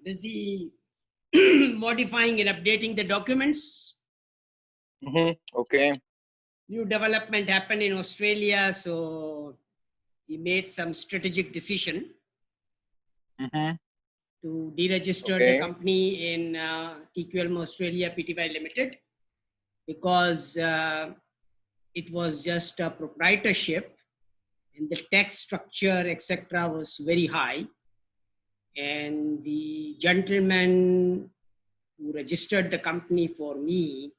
Busy modifying and updating the documents. Okay. New development happened in Australia, so he made some strategic decision to deregister the Okay. company in TQM Australia Pty Limited, because it was just a proprietorship and the tax structure, etc., was very high. And the gentleman who registered the company for me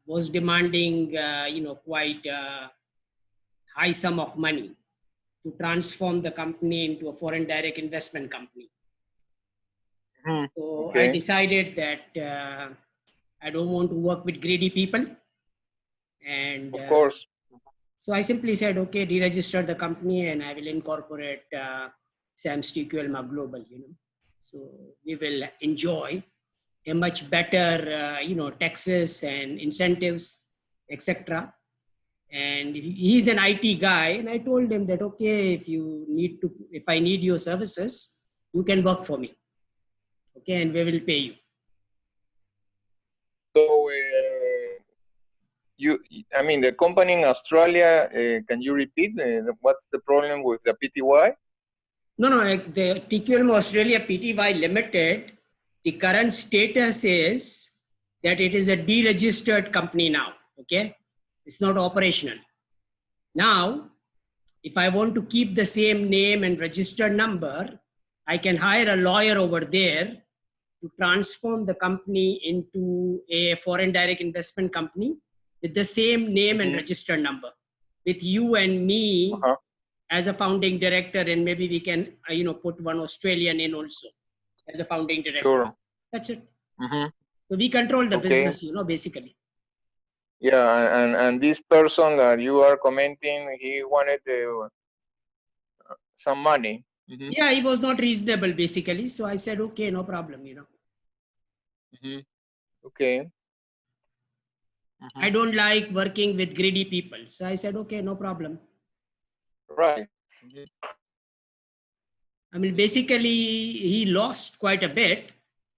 was demanding, quite a high sum of money to transform the company into a foreign direct investment company. So Okay. I decided that I don't want to work with greedy people. And Of course. so I simply said, okay, deregister the company and I will incorporate Sam's TQLMA Global, So we will enjoy a much better, taxes and incentives, etc. And he's an IT guy, and I told him that, okay, if I need your services, you can work for me. Okay, and we will pay you. So, I mean, the company in Australia, can you repeat what's the problem with the PTY? No, the TQM Australia Pty Limited, the current status is that it is a deregistered company now. Okay, it's not operational. Now, if I want to keep the same name and registered number, I can hire a lawyer over there to transform the company into a foreign direct investment company with the same name and registered number, with you and me as a founding director, and maybe we can put one Australian in also as a founding director. Sure. That's it. So we control the business, basically. Yeah, and this person that you are commenting, he wanted some money. Yeah, he was not reasonable, basically. So I said, okay, no problem, Okay. I don't like working with greedy people. So I said, okay, no problem. Right. I mean, basically, he lost quite a bit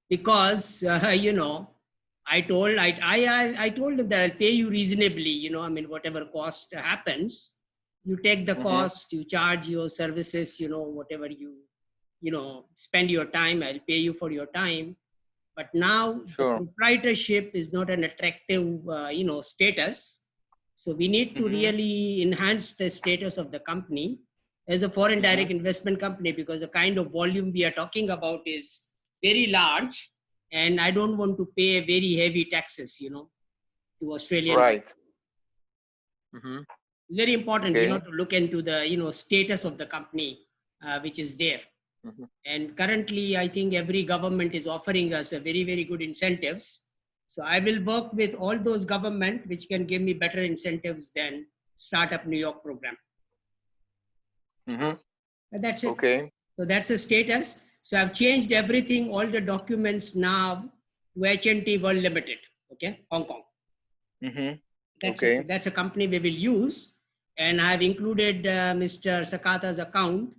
because, I told him that I'll pay you reasonably, whatever cost happens, you take the cost, you charge your services, whatever you spend your time, I'll pay you for your time. But now the proprietorship is not an attractive, status. So we need to really enhance the status of the company as a foreign direct investment company, because the kind of volume we are talking about is very large, and I don't want to pay very heavy taxes, to Australian. Right. Very important, to look into the, status of the company, which is there. And currently, I think every government is offering us a very, very good incentives. So I will work with all those government which can give me better incentives than Startup New York program. And that's it. Okay. So that's the status. So I've changed everything, all the documents now to HNT World Limited. Okay, Hong Kong. That's a company we will use. And I've included Mr. Sakata's account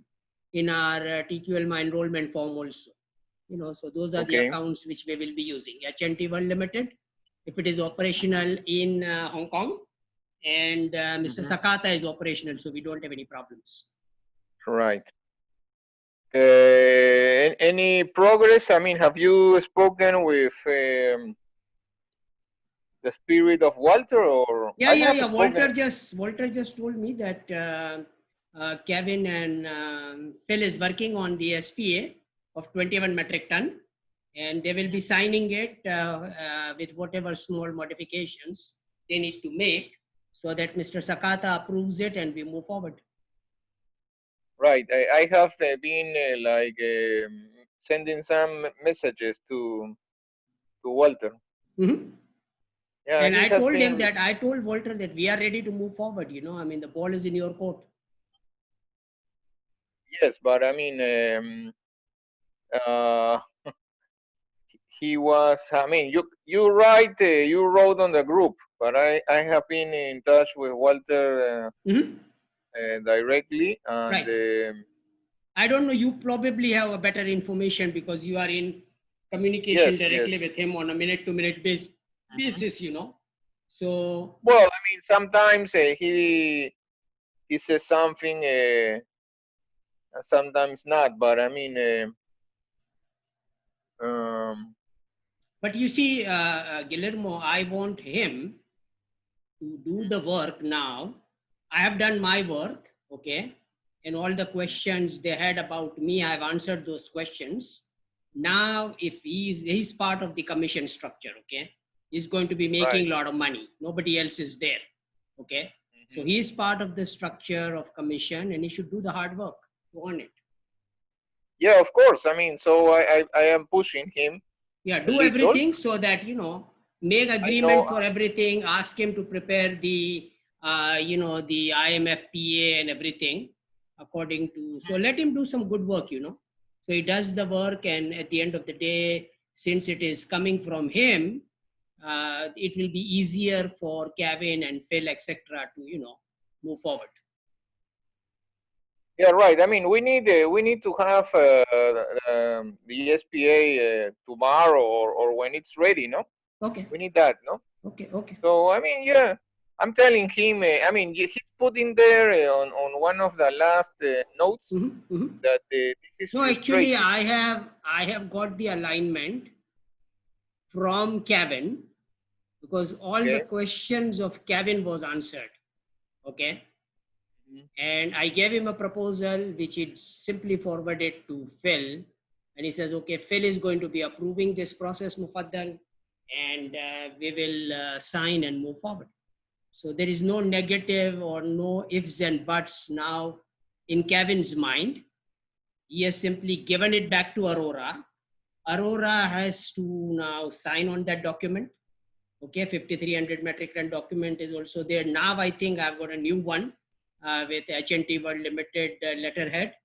in our TQLMA enrollment form also. So those are the accounts which we will be using. HNT World Limited, if it is operational in Hong Kong, and Mr. Sakata is operational, so we don't have any problems. Right. Any progress? I mean, have you spoken with the spirit of Walter, or? Yeah. Walter just told me that Kevin and Phil is working on the SPA of 21 metric ton, and they will be signing it with whatever small modifications they need to make, so that Mr. Sakata approves it and we move forward. Right. I have been sending some messages to Walter. Yeah, and I told him that, I told Walter that we are ready to move forward. The ball is in your court. Yes, but I mean, he was, I mean, you wrote on the group, but I have been in touch with Walter directly, and I don't know, you probably have a better information because you are in communication Yes, directly yes. with him on a minute-to-minute basis, you know. So, Well, I mean, sometimes he says something, and sometimes not. But I mean, but you see, Guillermo, I want him to do the work now. I have done my work, okay? And all the questions they had about me, I've answered those questions. Now, if he's part of the commission structure, okay? He's going to be making right. a lot of money. Nobody else is there, okay? So Mhm. he is part of the structure of commission and he should do the hard work to earn it. Yeah, of course. I mean, so I am pushing him Yeah, a do little. everything so that, you know, make I know. agreement for everything, ask him to prepare the, you know, the IMFPA and everything according to, so let him do some good work, you know. So he does the work and at the end of the day, since it is coming from him, it will be easier for Kevin and Phil, etc. to, you know, move forward. Yeah, right. I mean, we need to have the SPA tomorrow or when it's ready. No, Okay, we need that. No. okay, okay. So I mean, yeah, I'm telling him. I mean, he's put in there on one of the last notes that this is No, actually, frustrating. I have got the alignment from Kevin because all the Okay. questions of Kevin was answered. Okay. Mhm. And I gave him a proposal which he simply forwarded to Phil. And he says, okay, Phil is going to be approving this process, Mufaddal, and we will sign and move forward. So there is no negative or no ifs and buts now in Kevin's mind. He has simply given it back to Aurora. Aurora has to now sign on that document. Okay, 5,300 metric ton document is also there. Now I think I've got a new one with HNT World Limited letterhead.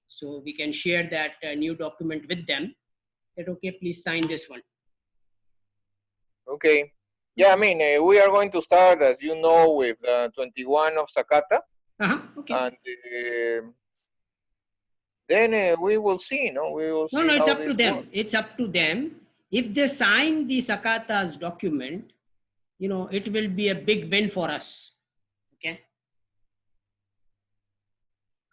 So we can share that new document with them. That okay, please sign this one. Okay. Yeah, I mean, we are going to start, as you know, with 21 of Sakata, Okay. and then we will see. No, we will No, see no, it's how up to this works. them. It's up to them. If they sign the Sakata's document, you know, it will be a big win for us. Okay.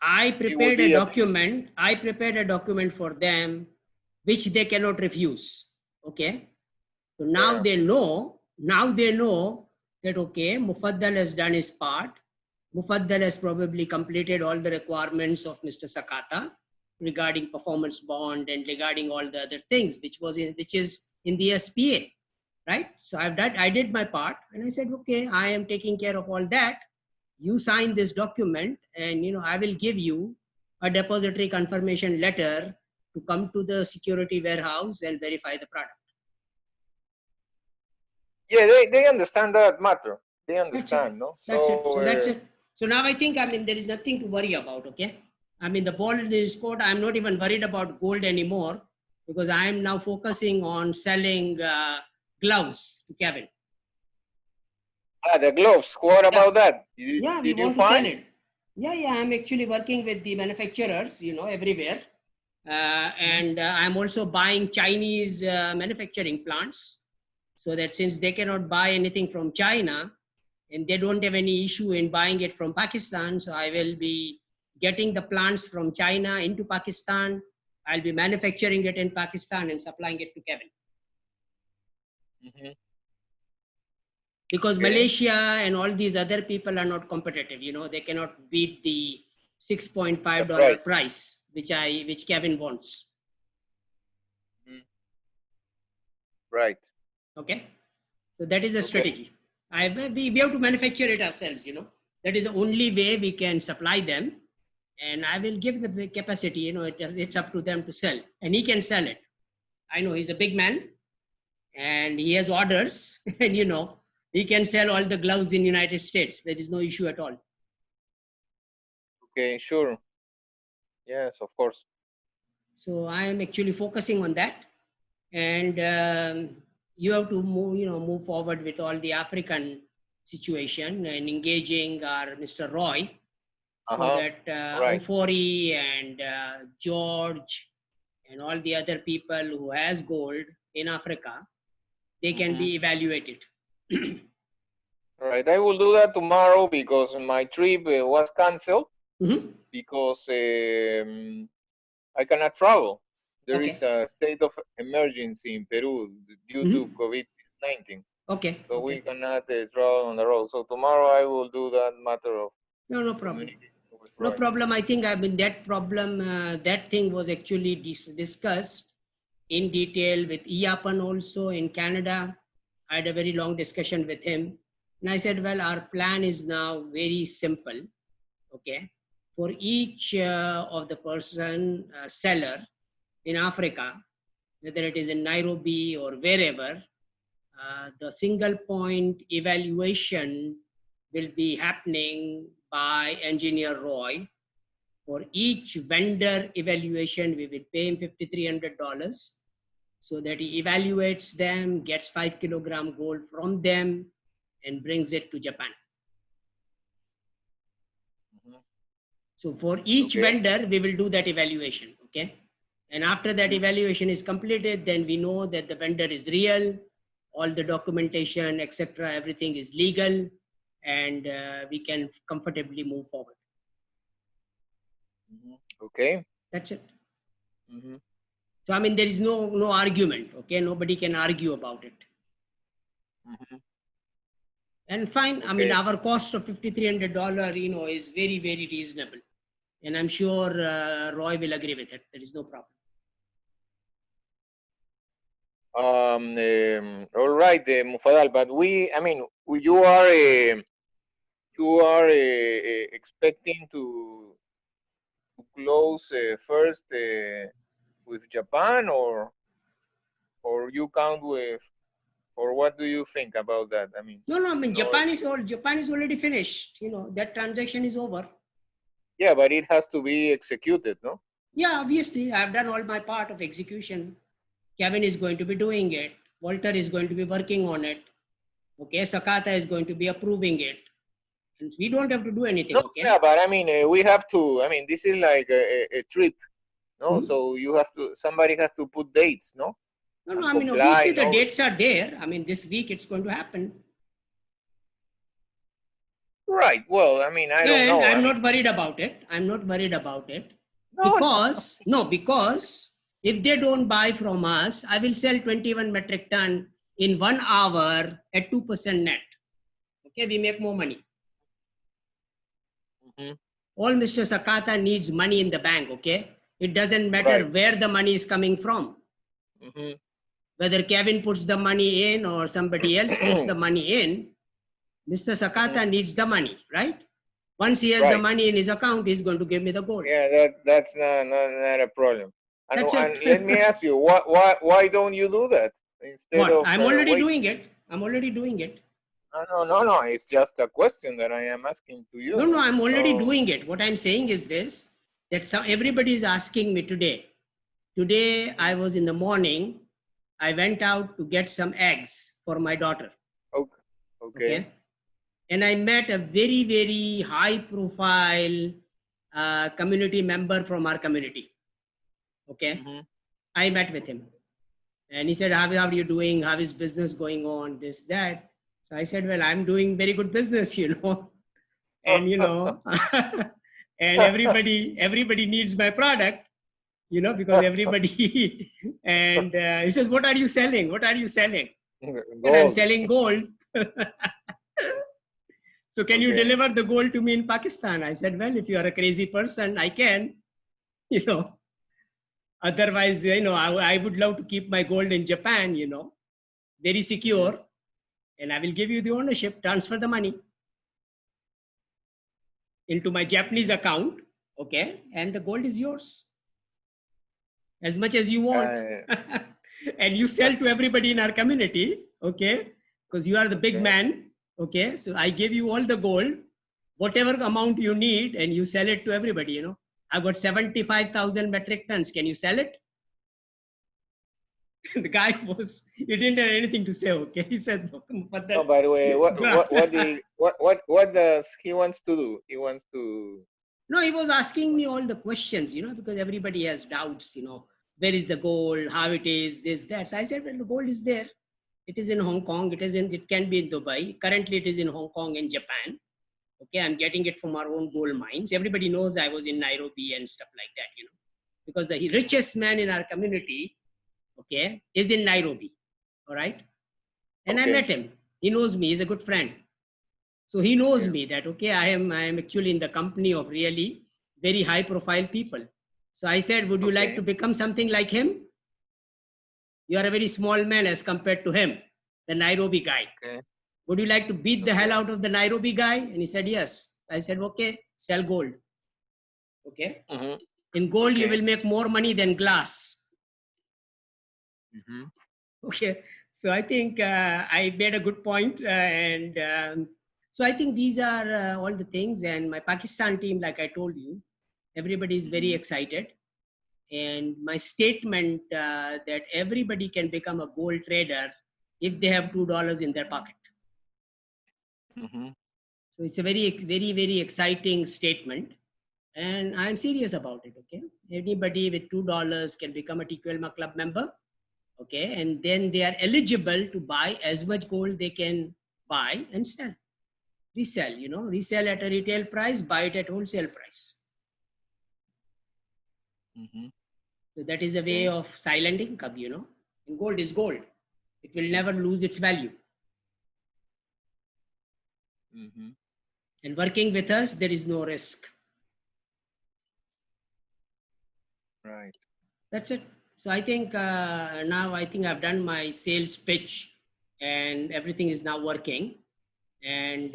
I It will prepared a be a document. I prepared a document for them, which they cannot refuse. Okay. So now yeah. they know. Now they know that okay, Mufaddal has done his part. Mufaddal has probably completed all the requirements of Mr. Sakata regarding performance bond and regarding all the other things, which is in the SPA, right? So I did my part, and I said, okay, I am taking care of all that. You sign this document, and you know I will give you a depository confirmation letter to come to the security warehouse and verify the product. Yeah, they understand that matter. They That's it. understand, no? That's it. So So that's it. So now I think, I mean, there is nothing to worry about. Okay. I mean, the ball in his court. I'm not even worried about gold anymore because I am now focusing on selling gloves to Kevin. the gloves. What Yeah. about that? Yeah. We Did you want to sell find? it. Yeah. Yeah. I'm actually working with the manufacturers, you know, everywhere. And I'm also buying Chinese manufacturing plants so that since they cannot buy anything from China, and they don't have any issue in buying it from Pakistan. So I will be getting the plants from China into Pakistan. I'll be manufacturing it in Pakistan and supplying it to Kevin. Mm-hmm. Because Okay. Malaysia and all these other people are not competitive. You know, they cannot beat the $6.5 price, which Kevin wants. Mm-hmm. Right. Okay. So that is a Okay. strategy. We have to manufacture it ourselves, you know. That is the only way we can supply them. And I will give the capacity, you know, it's up to them to sell. And he can sell it. I know he's a big man and he has orders. And, you know, he can sell all the gloves in United States. There is no issue at all. Okay, sure. Yes, of course. So I am actually focusing on that. And you have to move forward with all the African situation and engaging our Mr. Roy so that Right. Ofori and George and all the other people who has gold in Africa, they can be evaluated. Right. I will do that tomorrow because my trip was canceled because I cannot travel. There is a state of emergency in Peru due to COVID-19. Okay. So we cannot travel on the road. So tomorrow I will do that matter of no problem. No problem. I think that problem, that thing was actually discussed in detail with Iapan also in Canada. I had a very long discussion with him. And I said, well, our plan is now very simple. Okay. For each of the person seller in Africa, whether it is in Nairobi or wherever, the single point evaluation will be happening by Engineer Roy. For each vendor evaluation, we will pay him $5,300 so that he evaluates them, gets 5 kilogram gold from them, and brings it to Japan. So for each vendor, we will do that evaluation, okay? And after that evaluation is completed, then we know that the vendor is real, all the documentation, etc., everything is legal, and we can comfortably move forward. Okay. That's it. So, I mean, there is no argument, okay? Nobody can argue about it. And fine, I mean, our cost of $5,300, is very, very reasonable. And I'm sure Roy will agree with it. There is no problem. All right, Mufaddal, but you are expecting to close first with Japan, or you count with, or what do you think about that? I mean, no, I mean, Japan is already finished. That transaction is over. Yeah, but it has to be executed, no? Yeah, obviously, I've done all my part of execution. Kevin is going to be doing it. Walter is going to be working on it. Okay, Sakata is going to be approving it. And we don't have to do anything, no, okay? Yeah, but I mean, we have to, I mean, this is like a trip, no? So you have to, somebody has to put dates, no? No, I mean, obviously the dates are there. I mean, this week it's going to happen. Right. Well, I mean, I don't know. I'm not worried about it. I'm not worried about it. Because if they don't buy from us, I will sell 21 metric ton in 1 hour at 2% net. Okay, we make more money. All Mr. Sakata needs money in the bank, okay? It doesn't matter where the money is coming from. Whether Kevin puts the money in or somebody else puts the money in, Mr. Sakata needs the money, right? Once he has the money in his account, he's going to give me the gold. Yeah, that's not a problem. And let me ask you, why don't you do that instead of? I'm already doing it. I'm already doing it. No. It's just a question that I am asking to you. No, I'm already doing it. What I'm saying is this: that everybody is asking me today. Today, I was in the morning. I went out to get some eggs for my daughter. Okay. And I met a very, very high profile community member from our community. Okay. I met with him and he said, how are you doing? How is business going on? This, that. So I said, well, I'm doing very good business, and, and everybody needs my product, because everybody, and he says, what are you selling? What are you selling? And I'm selling gold. So can you deliver the gold to me in Pakistan? I said, well, if you are a crazy person, I can, otherwise, I would love to keep my gold in Japan, very secure. And I will give you the ownership, transfer the money into my Japanese account. Okay. And the gold is yours as much as you want. And you sell to everybody in our community. Okay. Because you are the big man. Okay, so I give you all the gold, whatever amount you need, and you sell it to everybody, I've got 75,000 metric tons. Can you sell it? The guy he didn't have anything to say, okay? He said, no, by the way, what does he wants to do? He wants to No, he was asking me all the questions, because everybody has doubts, where is the gold, how it is, this, that. So I said, well, the gold is there. It is in Hong Kong. It can be in Dubai. Currently, it is in Hong Kong and Japan. Okay, I'm getting it from our own gold mines. Everybody knows I was in Nairobi and stuff like that, because the richest man in our community, okay, is in Nairobi. All right. And I Okay. met him. He knows me. He's a good friend. So he knows Yeah. me that, okay, I am actually in the company of really very high profile people. So I said, would you like Okay. to become something like him? You are a very small man as compared to him, the Nairobi guy. Okay. Would you like to beat the Okay. hell out of the Nairobi guy? And he said, yes. I said, okay, sell gold. Okay. Mm-hmm. In gold, you Okay. will make more money than glass. Mm-hmm. Okay. So I think I made a good point, so I think these are all the things. And my Pakistan team, like I told you, everybody is very excited. And my statement that everybody can become a gold trader if they have $2 in their pocket. Mm-hmm. So it's a very, very, very exciting statement. And I'm serious about it. Okay. Anybody with $2 can become a TQLMA club member. Okay. And then they are eligible to buy as much gold they can buy and sell. Resell, resell at a retail price, buy it at wholesale price. Mm-hmm. So that is a way of silent income, And gold is gold. It will never lose its value. Mm-hmm. And working with us, there is no risk. Right. That's it. So I think now I've done my sales pitch and everything is now working. And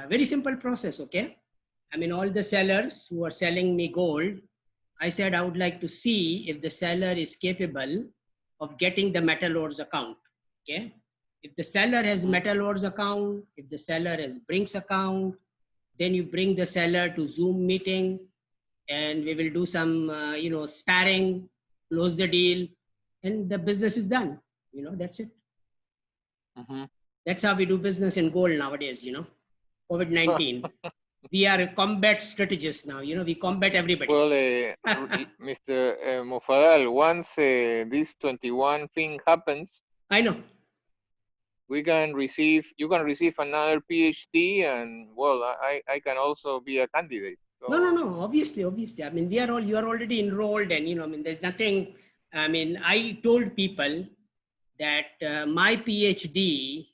very simple process, okay? I mean, all the sellers who are selling me gold, I said I would like to see if the seller is capable of getting the Metal Lords account, okay? If the seller has Metal Lords account, if the seller has Brinks account, then you bring the seller to Zoom meeting and we will do some, sparring, close the deal, and the business is done. That's it. Mm-hmm. That's how we do business in gold nowadays, COVID-19. We are combat strategists now, we combat everybody. Well, Mr. Mufadal, once this 21 thing happens, I know. you can receive another PhD, and well, I can also be a candidate. So. No. Obviously. I mean, you are already enrolled, and there's nothing. I mean, I told people that my PhD,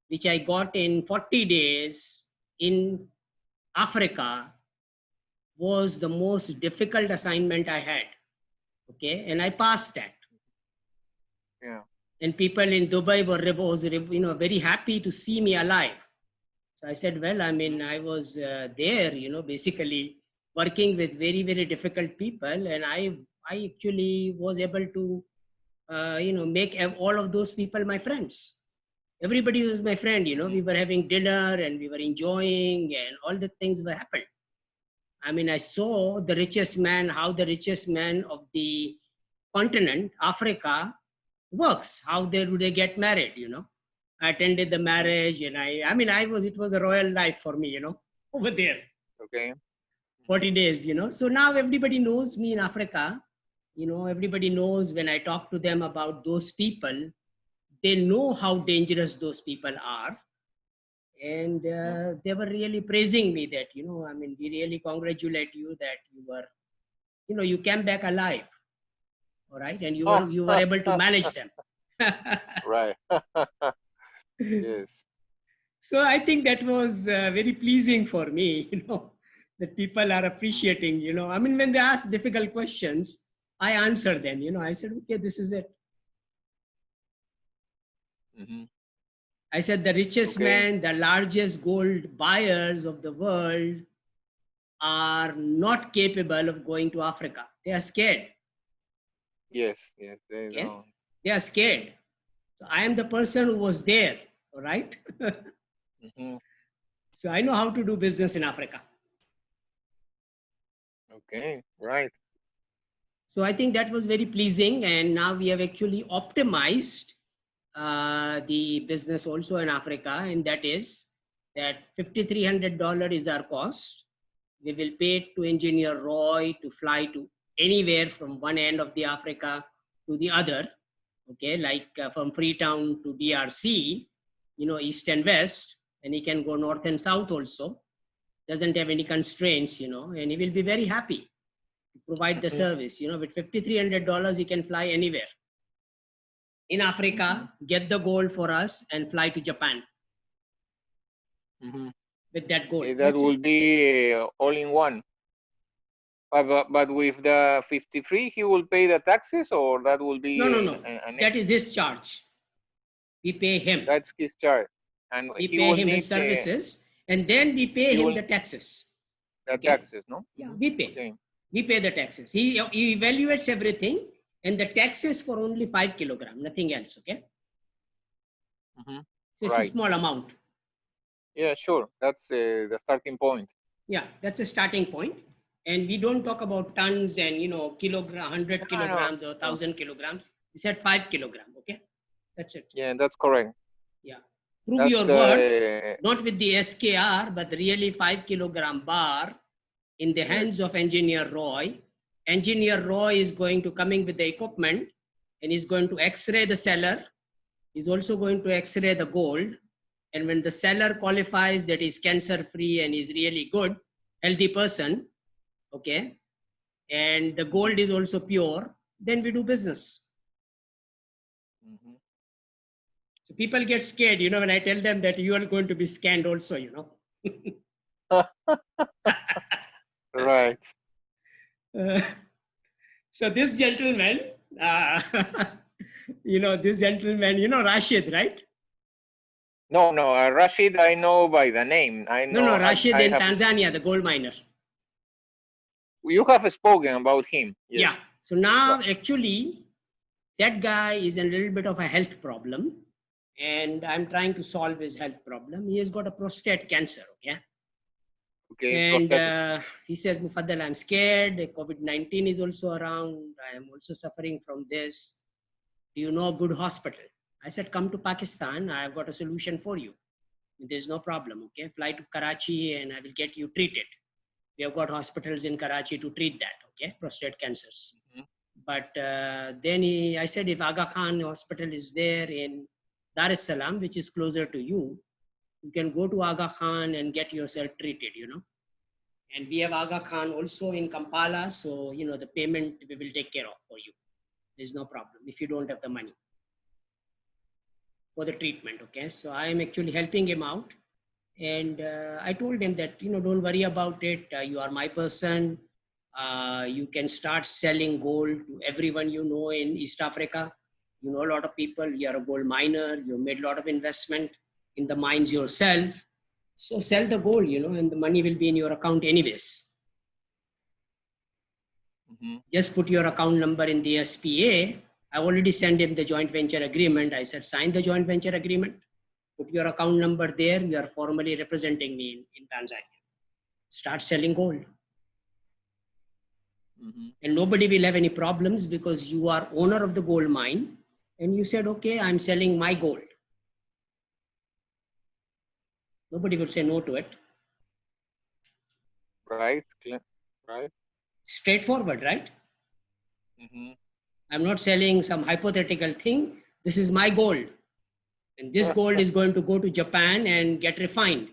which I got in 40 days in Africa, was the most difficult assignment I had. Okay, and I passed that. Yeah. And people in Dubai were very happy to see me alive. So I said, well, I mean, I was there, basically working with very, very difficult people. And I actually was able to, make all of those people my friends. Everybody was my friend, we were having dinner and we were enjoying and all the things were happening. I mean, I saw the richest man, how the richest man of the continent, Africa, works. How do they get married, I attended the marriage and it was a royal life for me, over there. Okay. 40 days, So now everybody knows me in Africa. Everybody knows when I talk to them about those people, they know how dangerous those people are. And they were really praising me that, we really congratulate you that you came back alive. All right. And you were able to manage them. Right. Yes. So I think that was very pleasing for me, that people are appreciating, I mean, when they ask difficult questions, I answer them, I said, okay, this is it. Mm-hmm. I said, the richest man, the largest gold buyers of the world are not capable of going to Africa. They are scared. Yes, they don't. They are scared. So I am the person who was there, all right? Mm-hmm. So I know how to do business in Africa. Okay, right. So I think that was very pleasing. And now we have actually optimized the business also in Africa. And that is that $5,300 is our cost. We will pay to engineer Roy to fly to anywhere from one end of the Africa to the other. Okay, like from Freetown to DRC, you know, east and west, and he can go north and south also. Doesn't have any constraints, you know, and he will be very happy to provide the service. You know, with $5,300, he can fly anywhere in Africa, get the gold for us, and fly to Japan with that gold. Okay, that will be all in one. But with the 53, he will pay the taxes, or that will be No. That is his charge. We pay him. That's his charge, and We he pay will him need his services, and then we pay him the taxes. The taxes, no? Yeah, we pay. Okay. We pay the taxes. He evaluates everything, and the taxes for only 5 kilograms, nothing else. Okay. So it's a small amount. Yeah, sure. That's the starting point. Yeah, that's a starting point. And we don't talk about tons and, you know, 100 kilograms or 1,000 kilograms. We said 5 kilograms. Okay. That's it. Yeah, that's correct. Yeah. Prove your worth, not with the SKR, but really 5 kilogram bar in the hands of engineer Roy. Engineer Roy is going to coming with the equipment, and he's going to X-ray the seller. He's also going to X-ray the gold. And when the seller qualifies that he's cancer-free and he's really good, healthy person, okay, and the gold is also pure, then we do business. So people get scared, you know, when I tell them that you are going to be scammed also, you know. Right. So this gentleman, you know, you know, Rashid, right? No, Rashid, I know by the name. I know. No, Rashid in Tanzania, the gold miner. You have spoken about him. Yes. Yeah. So now, actually, that guy is in a little bit of a health problem, and I'm trying to solve his health problem. He has got a prostate cancer. Okay. Okay. And he says, Mufaddal, I'm scared. COVID-19 is also around. I am also suffering from this. Do you know a good hospital? I said, come to Pakistan. I've got a solution for you. There's no problem. Okay. Fly to Karachi and I will get you treated. We have got hospitals in Karachi to treat that. Okay. Prostate cancers. But then I said, if Aga Khan Hospital is there in Dar es Salaam, which is closer to you, you can go to Aga Khan and get yourself treated, you know. And we have Aga Khan also in Kampala. So, you know, the payment we will take care of for you. There's no problem if you don't have the money for the treatment. Okay. So I am actually helping him out. And I told him that, you know, don't worry about it. You are my person. You can start selling gold to everyone you know in East Africa. You know a lot of people. You are a gold miner. You made a lot of investment in the mines yourself. So sell the gold, you know, and the money will be in your account anyways. Just put your account number in the SPA. I already sent him the joint venture agreement. I said, sign the joint venture agreement. Put your account number there. You are formally representing me in Tanzania. Start selling gold. And nobody will have any problems because you are owner of the gold mine. And you said, okay, I'm selling my gold. Nobody will say no to it. Right. Straightforward, right? I'm not selling some hypothetical thing. This is my gold. And this gold is going to go to Japan and get refined.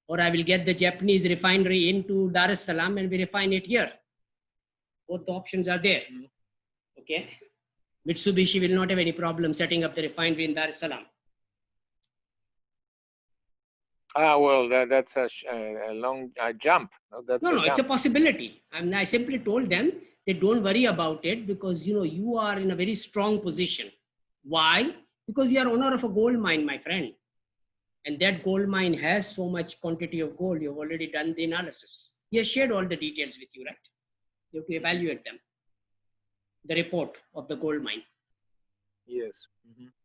Or I will get the Japanese refinery into Dar es Salaam and we refine it here. Both the options are there. Okay. Mitsubishi will not have any problem setting up the refinery in Dar es Salaam. Well, that's a long jump. No, it's a possibility. I simply told them that don't worry about it because, you know, you are in a very strong position. Why? Because you are owner of a gold mine, my friend. And that gold mine has so much quantity of gold. You've already done the analysis. He has shared all the details with you, right? You have to evaluate them. The report of the gold mine. Yes.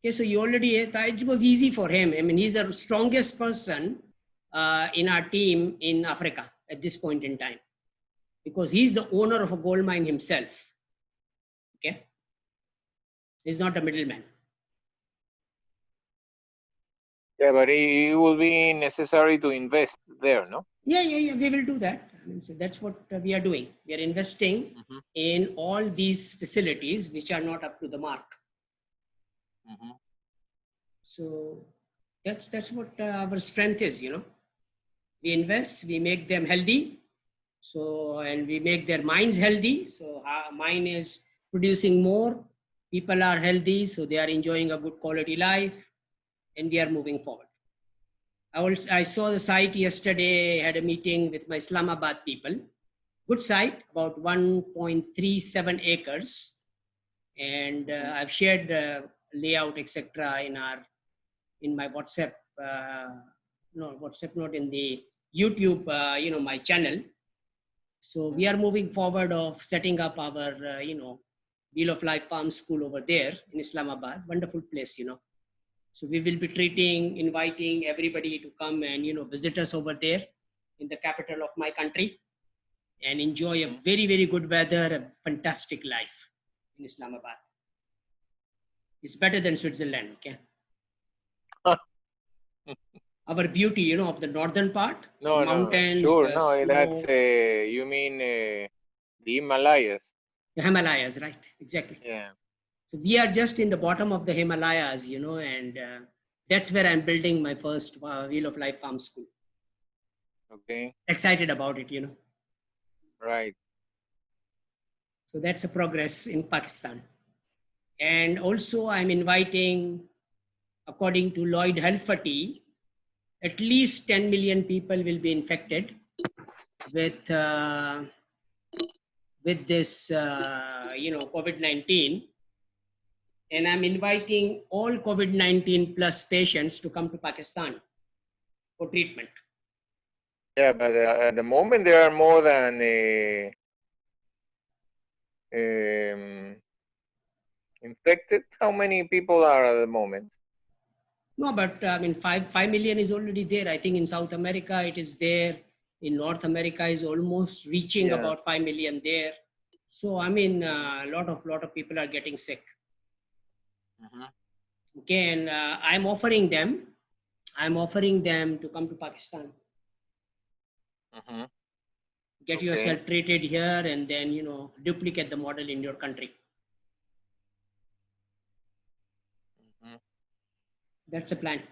Okay, so you already, it was easy for him. I mean, he's the strongest person in our team in Africa at this point in time because he's the owner of a gold mine himself. Okay. He's not a middleman. Yeah, but it will be necessary to invest there, no? Yeah, we will do that. mean, so that's what we are doing. We are investing Mhm. in all these facilities which are not up to the mark. Mhm. So that's what our strength is. We invest, we make them healthy. So, and we make their minds healthy. So mine is producing more. People are healthy, so they are enjoying a good quality life, and we are moving forward. I saw the site yesterday. Had a meeting with my Islamabad people. Good site, about 1.37 acres, and I've shared layout, etc. in my WhatsApp. No, WhatsApp, not in the YouTube. My channel. So we are moving forward of setting up our, Wheel of Life Farm School over there in Islamabad. Wonderful place. So we will be inviting everybody to come and, visit us over there in the capital of my country and enjoy a very, very good weather, a fantastic life in Islamabad. It's better than Switzerland, okay? Our beauty, of the northern part, the No, mountains, sure. the No, that's snow, you mean the Himalayas. the Himalayas, right? Exactly. Yeah. So we are just in the bottom of the Himalayas, and that's where I'm building my first Wheel of Life Farm School. Okay. Excited about it, Right. So that's a progress in Pakistan. And also I'm inviting, according to Lloyd Helferty, at least 10 million people will be infected with this, COVID-19. And I'm inviting all COVID-19 plus patients to come to Pakistan for treatment. Yeah, but at the moment there are more than infected. How many people are at the moment? No, but 5 million is already there. I think in South America it is there. In North America is almost reaching Yeah. about 5 million there. So a lot of people are getting sick. Okay, and I'm offering them to come to Pakistan. Get yourself treated here, and then duplicate the model in your country. That's a plan.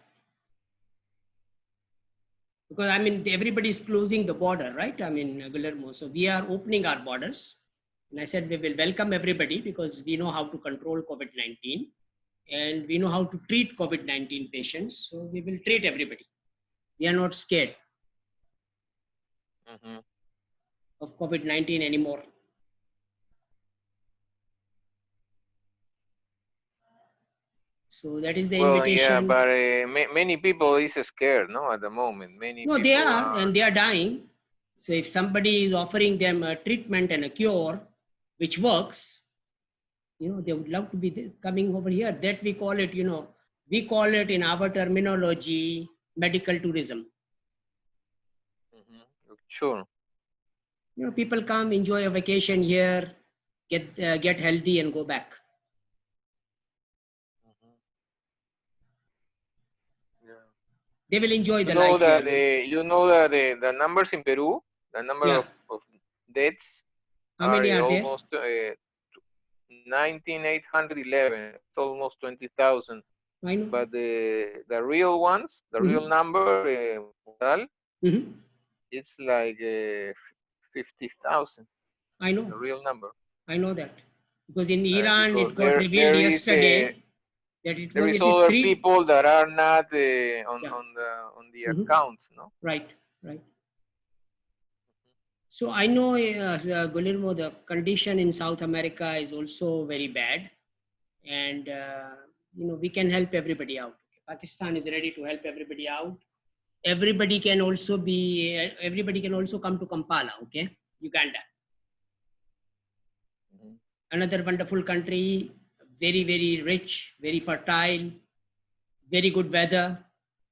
Because everybody is closing the border, right? Guillermo. So we are opening our borders. And I said we will welcome everybody because we know how to control COVID-19 and we know how to treat COVID-19 patients. So we will treat everybody. We are not scared of COVID-19 anymore. So that is the invitation. Well, yeah, but many people is scared, no, at the moment. No, they are, and they are dying. So if somebody is offering them a treatment and a cure, which works, they would love to be coming over here. That we call it, we call it in our terminology, medical tourism. Sure. People come, enjoy a vacation here, get healthy and go back. Yeah. They will enjoy the know life that here. you know that the numbers in Peru, the number of deaths How many are almost 19,811. It's almost 20,000. I know. But the real ones, the real number, it's like 50,000. I know. The real number. I know that. Because in Iran, because it got revealed yesterday that there is other people that are not on the accounts, no? Right. So I know, Guillermo, the condition in South America is also very bad, and we can help everybody out. Pakistan is ready to help everybody out. Everybody can also come to Kampala, okay? Uganda. Another wonderful country, very, very rich, very fertile, very good weather,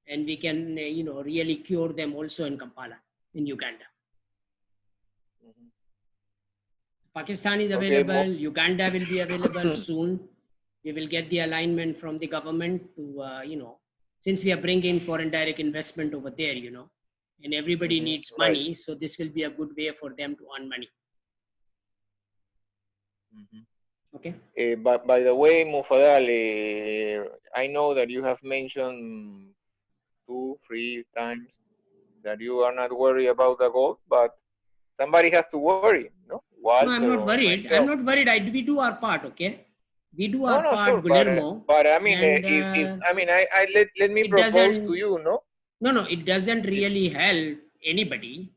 and we can, really cure them also in Kampala, in Uganda. Pakistan is available. Uganda will be available soon. We will get the alignment from the government to, since we are bringing foreign direct investment over there, and everybody Mhm. needs Right. money. So this will be a good way for them to earn money. Mhm. Okay. But by the way, Mufadal, I know that you have mentioned 2, 3 times that you are not worried about the gold, but somebody has to worry, no? No, I'm Walter not or worried. I'm myself. not worried. We do our part. Okay. We do No, our no, sure, part, Guillermo, but I mean, and if I mean, I let me it propose to doesn't. you, no, No, it doesn't It- really help anybody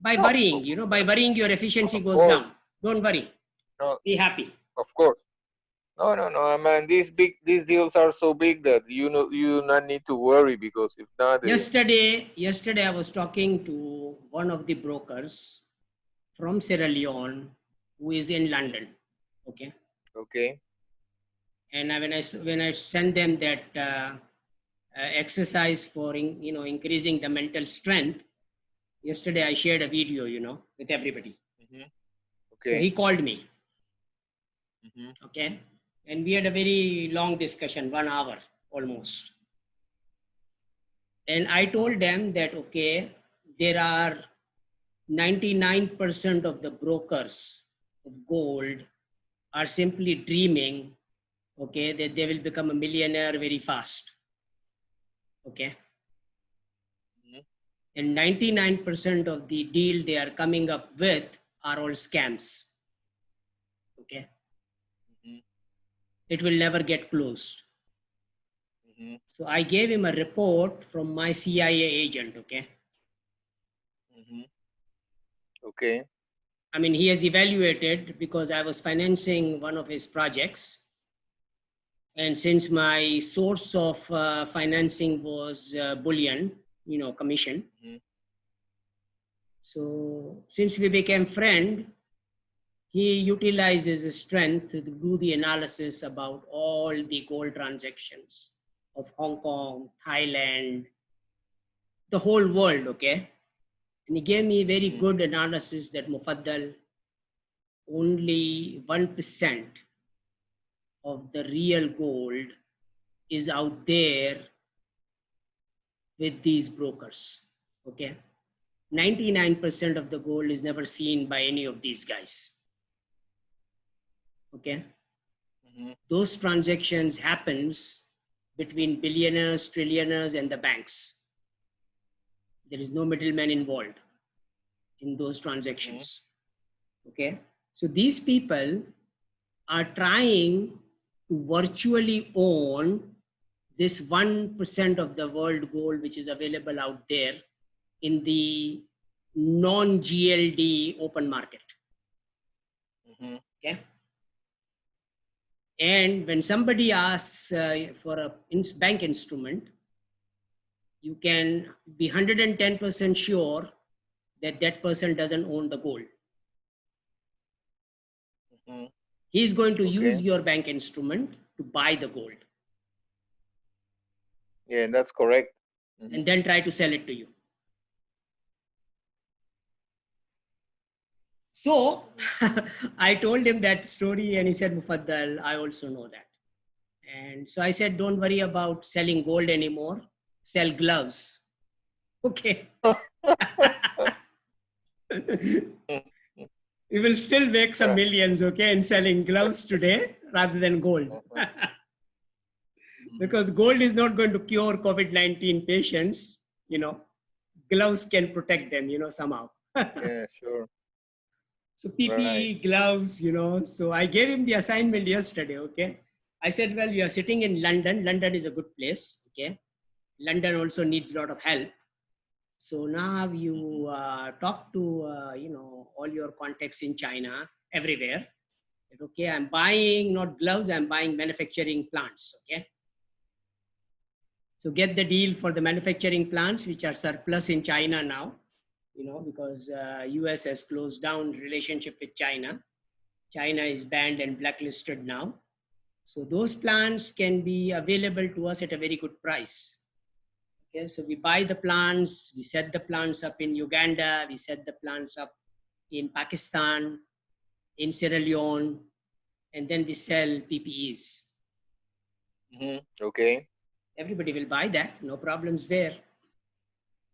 by no, worrying. You know, by worrying, your efficiency of goes course, down. Don't worry. no, Be happy. of course, no, no, no. I mean, these deals are so big that you not need to worry because if not, Yesterday, I was talking to one of the brokers from Sierra Leone who is in London. Okay. okay, And when I send them that exercise for increasing the mental strength, yesterday I shared a video, with everybody. hmm So okay, he called me, hmm okay, and we had a very long discussion, 1 hour almost. And I told them that okay, there are 99% of the brokers of gold are simply dreaming, okay, that they will become a millionaire very fast, okay. hmm And 99% of the deal they are coming up with are all scams, okay. hmm It will never get closed. hmm So I gave him a report from my CIA agent, okay. hmm okay, I mean, he has evaluated because I was financing one of his projects. And since my source of financing was bullion, commission. hmm So since we became friend, he utilizes his strength to do the analysis about all the gold transactions of Hong Kong, Thailand, the whole world, okay? And he gave me very hmm good analysis that Mufaddal, only 1% of the real gold is out there with these brokers, okay? 99% of the gold is never seen by any of these guys, okay? hmm Those transactions happens between billionaires, trillionaires, and the banks. There is no middleman involved in those hmm transactions, okay. So these people are trying to virtually own this 1% of the world gold which is available out there in the non-GLD open market, hmm okay. And when somebody asks for a bank instrument, you can be 110% sure that that person doesn't own the gold. hmm He's going to use okay, your bank instrument to buy the gold yeah, that's correct. and then try to sell it to you. So I told him that story and he said, Mufaddal, I also know that. And so I said, don't worry about selling gold anymore. Sell gloves. Okay. We will still make some Right. millions, okay, in selling gloves today rather than gold. Mhm. Because gold is not going to cure COVID-19 patients, gloves can protect them, somehow. Yeah, sure. So Right. PPE, gloves, so I gave him the assignment yesterday, okay. I said, well, you are sitting in London. London is a good place, okay. London also needs a lot of help. So now Mhm. you talk to, all your contacts in China, everywhere. Okay, I'm buying not gloves, I'm buying manufacturing plants, okay. So get the deal for the manufacturing plants, which are surplus in China now, because US has closed down relationship with China. China is banned and blacklisted now. So those plants can be available to us at a very good price. Okay, so we buy the plants, we set the plants up in Uganda, we set the plants up in Pakistan, in Sierra Leone, and then we sell PPEs. Okay. Everybody will buy that, no problems there.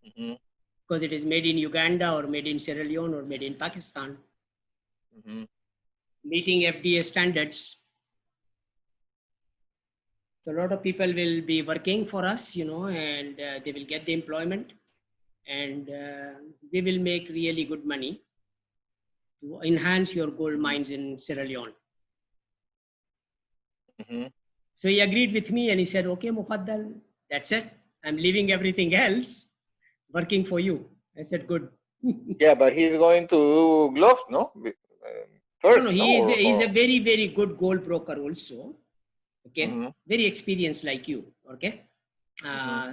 Mhm. because it is made in Uganda or made in Sierra Leone or made in Pakistan. Mm-hmm. Meeting FDA standards. So a lot of people will be working for us, you know, and they will get the employment, and we will make really good money to enhance your gold mines in Sierra Leone. Mm-hmm. So he agreed with me and he said, okay, Mufaddal, that's it. I'm leaving everything else, working for you. I said, good. Yeah, but he's going to do gloves, no? First, No, no? he's a very, very good gold broker also. Okay. Mm-hmm. Very experienced like you. Okay.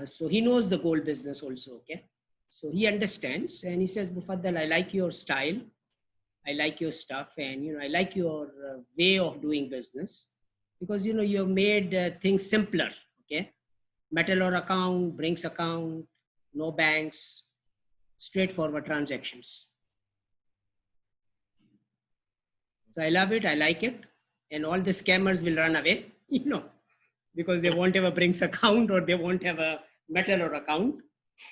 So he knows the gold business also. Okay. So he understands and he says, Mufaddal, I like your style. I like your stuff, and you know, I like your way of doing business, because you know you have made things simpler. Okay, metal or account, Brinks account, no banks, straightforward transactions. So I love it. I like it, and all the scammers will run away. You know, because they won't have a Brinks account or they won't have a metal or account.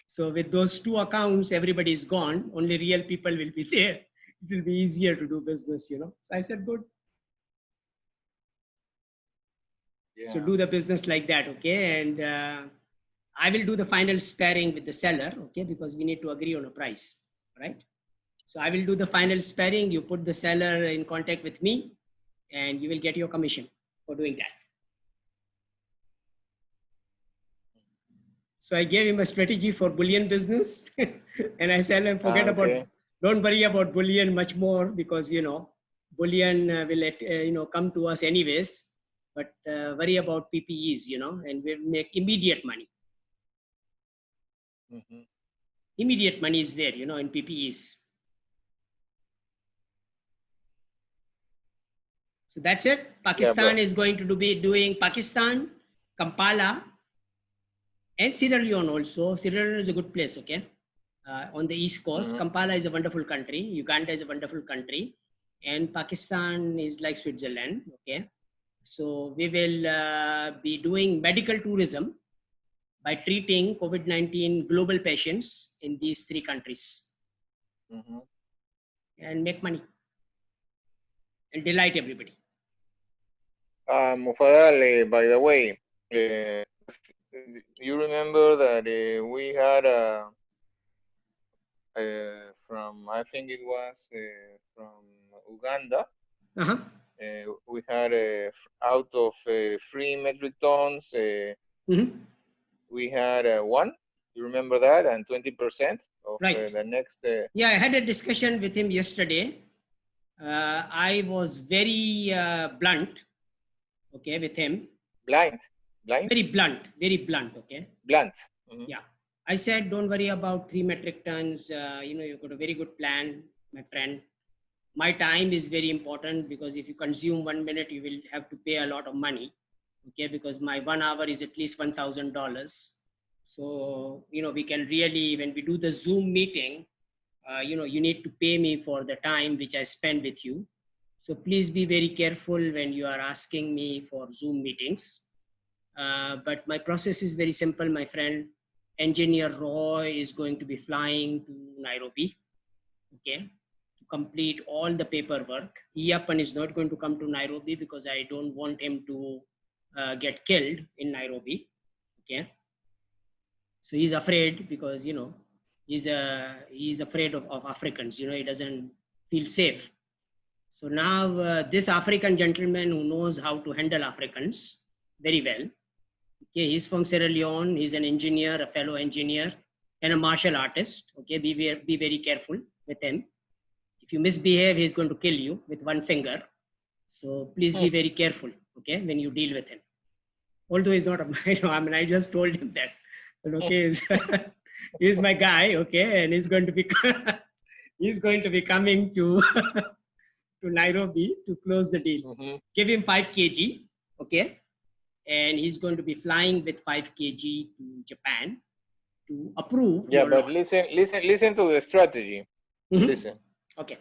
So with those two accounts, everybody is gone. Only real people will be there. It will be easier to do business, you know. So I said, good. Yeah. So do the business like that, okay? And I will do the final sparring with the seller, okay? Because we need to agree on a price, right? So I will do the final sparring. You put the seller in contact with me, and you will get your commission for doing that. So I gave him a strategy for bullion business, and I said, forget about, don't worry about bullion much more, because you know, bullion will come to us anyways. But worry about PPEs, you know, and we'll make immediate money. Mm-hmm. Immediate money is there, you know, in PPEs. So that's it. Pakistan is going to be doing Pakistan, Kampala, and Sierra Leone also. Sierra Leone is a good place, okay? On the East Coast. Kampala is a wonderful country. Uganda is a wonderful country. And Pakistan is like Switzerland, okay? So we will be doing medical tourism by treating COVID-19 global patients in these three countries. And make money and delight everybody. Mufaddal, by the way, you remember that we had from, I think it was from Uganda, we had out of 3 metric tons, we had one, you remember that, and 20% of the next. Yeah, I had a discussion with him yesterday. I was very blunt, okay, with him. Blind? Very blunt, okay. Blunt. Yeah, I said, don't worry about 3 metric tons. You know, you've got a very good plan, my friend. My time is very important, because if you consume 1 minute, you will have to pay a lot of money, okay, because my 1 hour is at least $1,000. So, you know, we can really, when we do the Zoom meeting, you know, you need to pay me for the time which I spend with you. So please be very careful when you are asking me for Zoom meetings. But my process is very simple, my friend. Engineer Roy is going to be flying to Nairobi, okay, to complete all the paperwork. Iyappan is not going to come to Nairobi, because I don't want him to get killed in Nairobi, okay. So he's afraid, because, you know, he's afraid of Africans, you know, he doesn't feel safe. So now this African gentleman who knows how to handle Africans very well, okay, he's from Sierra Leone, he's an engineer, a fellow engineer, and a martial artist, okay, be very careful with him. If you misbehave, he's going to kill you with one finger. So please be very careful, okay, when you deal with him. Although he's not a, you know, I mean, I just told him that, but okay, he's my guy, okay, and he's going to be coming to to Nairobi to close the deal. Give him 5 kg, okay, and he's going to be flying with 5 kg to Japan to approve. Yeah, but listen to the strategy. Listen. Okay.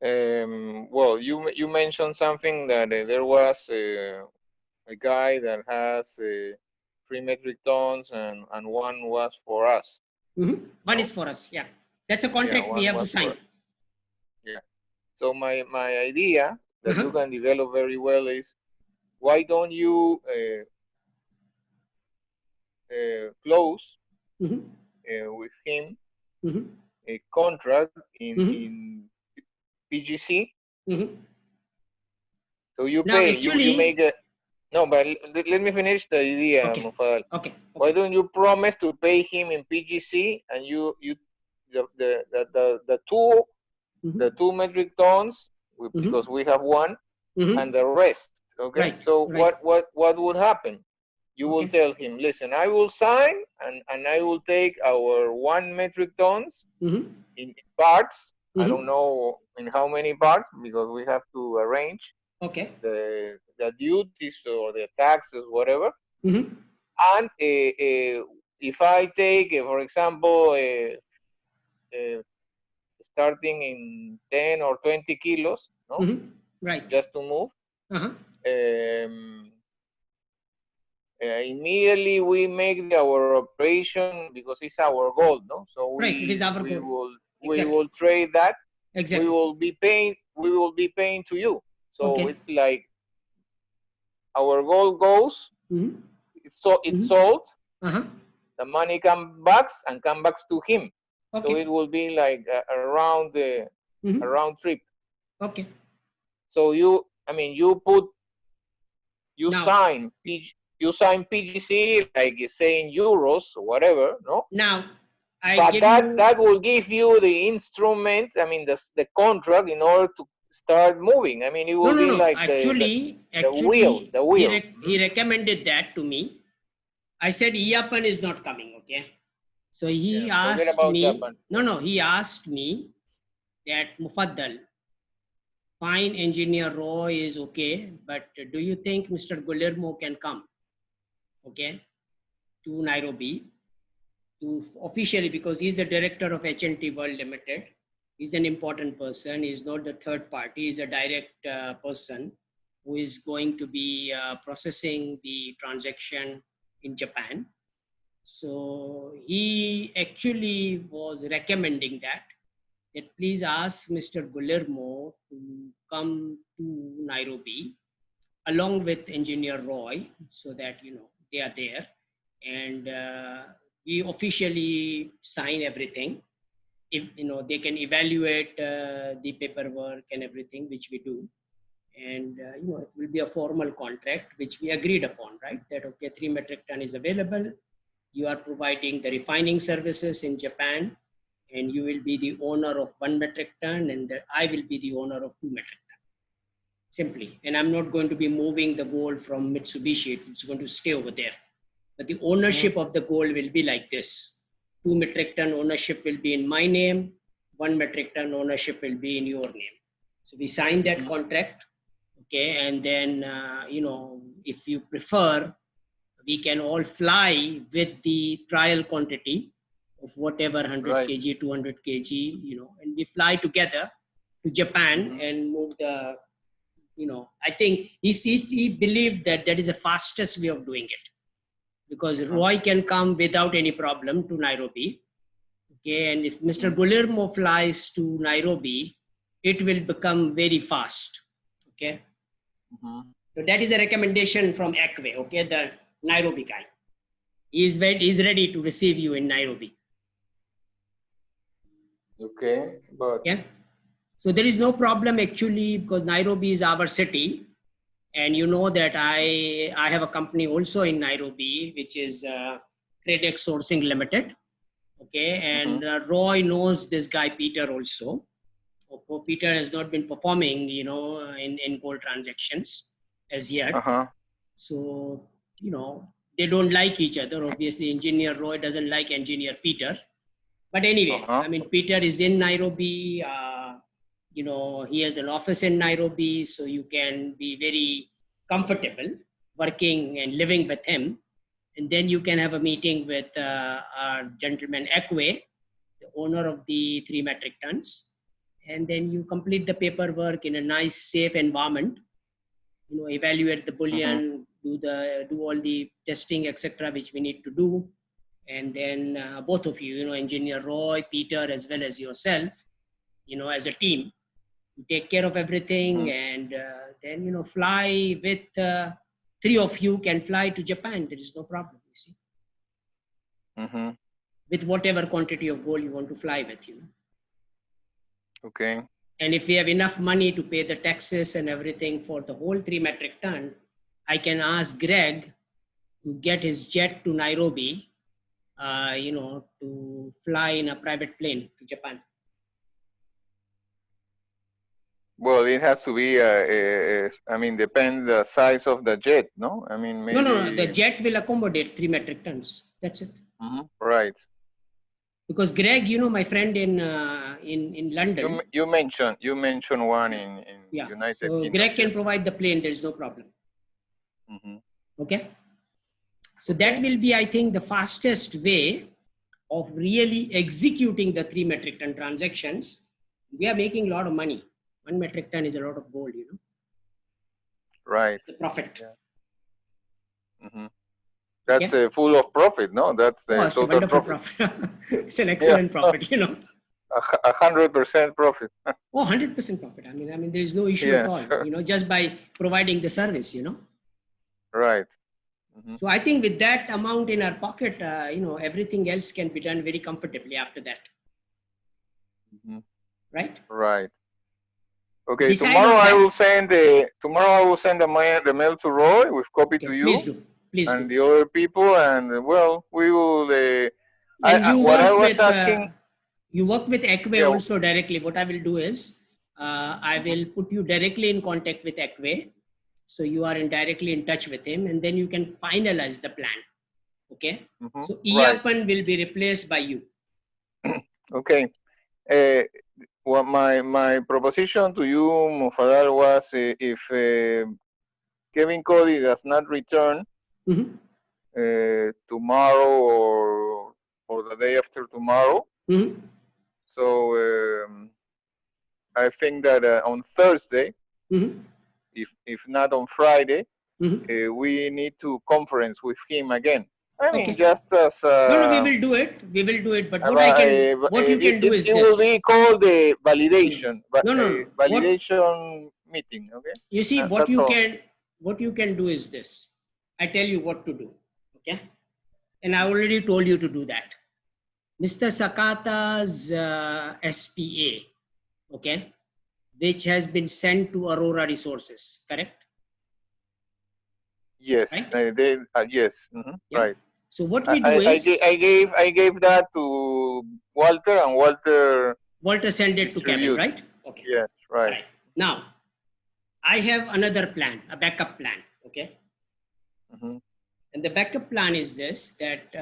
Well, you mentioned something that there was a guy that has 3 metric tons, and one was for us. One No? is for us. Yeah. That's a contract we have to one sign. for, yeah. So my idea that you can develop very well is, why don't you close with him a contract in PGC? So you Now, pay, you actually, make a, no, but let me finish the idea, okay. Mufadal. Okay. Why don't you promise to pay him in PGC, and the two metric tons, because we have one, and the rest, okay? Right. So Right. what would happen? You will tell him, listen, I will sign, and I will take our 1 metric tons in parts. I don't know in how many parts, because we have to arrange Okay. the duties or the taxes, whatever. And if I take, for example, starting in 10 or 20 kilos, no, Right. just to move, immediately we make our operation, because it's our goal, no? So Right. It is our we goal. will trade that. Exactly. We will be paying to you. So it's like our goal goes, it's sold, the money comes back to him. So it will be like a round trip. Okay. So you sign PGC, like saying euros or whatever, no? Now, But that will give you the instrument, the contract, in order to start moving. It will be like actually, the wheel. He recommended that to me. I said Iyapan is not coming. Okay. So he asked me. Japan. No. He asked me that, Mufaddal, fine, engineer Roy is okay, but do you think Mr. Guillermo can come? Okay, to Nairobi, to officially, because he's the director of HNT World Limited. He's an important person. He's not the third party. He's a direct person who is going to be processing the transaction in Japan. So he actually was recommending that please ask Mr. Guillermo to come to Nairobi along with engineer Roy, so that they are there, and we officially sign everything. If they can evaluate the paperwork and everything, which we do, and it will be a formal contract which we agreed upon, right? That okay, 3 metric ton is available. You are providing the refining services in Japan, and you will be the owner of 1 metric ton, and I will be the owner of 2 metric ton. Simply, and I'm not going to be moving the gold from Mitsubishi. It's going to stay over there. But the ownership of the gold will be like this: 2 metric ton ownership will be in my name, 1 metric ton ownership will be in your name. So we sign that contract, okay, and then if you prefer, we can all fly with the trial quantity of whatever 100 kg, 200 kg, and we fly together to Japan and move the, I think he believed that is the fastest way of doing it, because Roy can come without any problem to Nairobi. Okay, and if Mr. Guillermo flies to Nairobi, it will become very fast. Okay. So that is a recommendation from Ekwe, okay, the Nairobi guy. He's ready to receive you in Nairobi. Okay, but yeah. So there is no problem actually, because Nairobi is our city, and you know that I have a company also in Nairobi, which is Tradex Sourcing Limited. Okay, and Roy knows this guy Peter also. Peter has not been performing, in gold transactions as yet. So, they don't like each other. Obviously, engineer Roy doesn't like engineer Peter. But anyway, Peter is in Nairobi. He has an office in Nairobi, so you can be very comfortable working and living with him. And then you can have a meeting with our gentleman Ekwe, the owner of the 3 metric tons. And then you complete the paperwork in a nice, safe environment. Evaluate the bullion, do all the testing, etc., which we need to do, and then both of you, Engineer Roy, Peter, as well as yourself, as a team, you take care of everything, and then, fly with 3 of you can fly to Japan. There is no problem, you see, with whatever quantity of gold you want to fly with, Okay. And if we have enough money to pay the taxes and everything for the whole 3 metric ton, I can ask Greg to get his jet to Nairobi, to fly in a private plane to Japan. Well, it has to be, I mean, depends the size of the jet, no? I mean, maybe. No. The jet will accommodate 3 metric tons. That's it. Right. Because Greg, my friend in London. You mentioned one in United so Kingdom. Greg can provide the plane. There is no problem. Okay. So that will be, I think, the fastest way of really executing the 3 metric ton transactions. We are making a lot of money. 1 metric ton is a lot of gold, Right. The profit. Yeah. That's full of profit, no? That's the it's a wonderful profit. It's an excellent profit, 100% profit. 100% profit. I mean, there is no issue at all, sure. Just by providing the service, Right. So I think with that amount in our pocket, everything else can be done very comfortably after that. Right? Right. Okay. Decide tomorrow on I that. will send the mail to Roy with copy to you. Please do. Please and do. the other people, and well, we will. And what I was asking. You work with Acquay also directly. What I will do is, I will put you directly in contact with Acquay, so you are directly in touch with him, and then you can finalize the plan. Okay. So Iappan will be replaced by you. Okay. Well, my proposition to you, Mufadal, was if Kevin Cody does not return tomorrow or the day after tomorrow. So I think that on Thursday, if not on Friday, we need to conference with him again. I mean, just as no, we will do it. We will do it. But what you can do is it will be called the validation. Validation meeting. Okay. You see, what you can do is this. I tell you what to do. Okay. And I already told you to do that. Mr. Sakata's SPA, okay, which has been sent to Aurora Resources, correct? Yes, right? Yes, right. So what we do is I gave that to Walter, and Walter sent it to Kevin, right? Okay. Yes, right. Now, I have another plan, a backup plan, okay? And the backup plan is this, that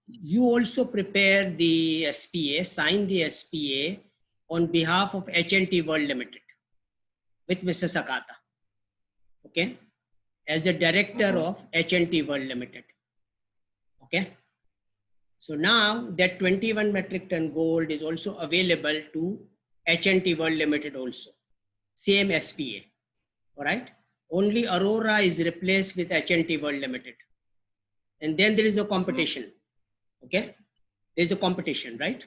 you also prepare the SPA, sign the SPA on behalf of HNT World Limited with Mr. Sakata, okay? As the director of HNT World Limited, okay? So now that 21 metric ton gold is also available to HNT World Limited also, same SPA, all right? Only Aurora is replaced with HNT World Limited. And then there is a competition, okay? There's a competition, right?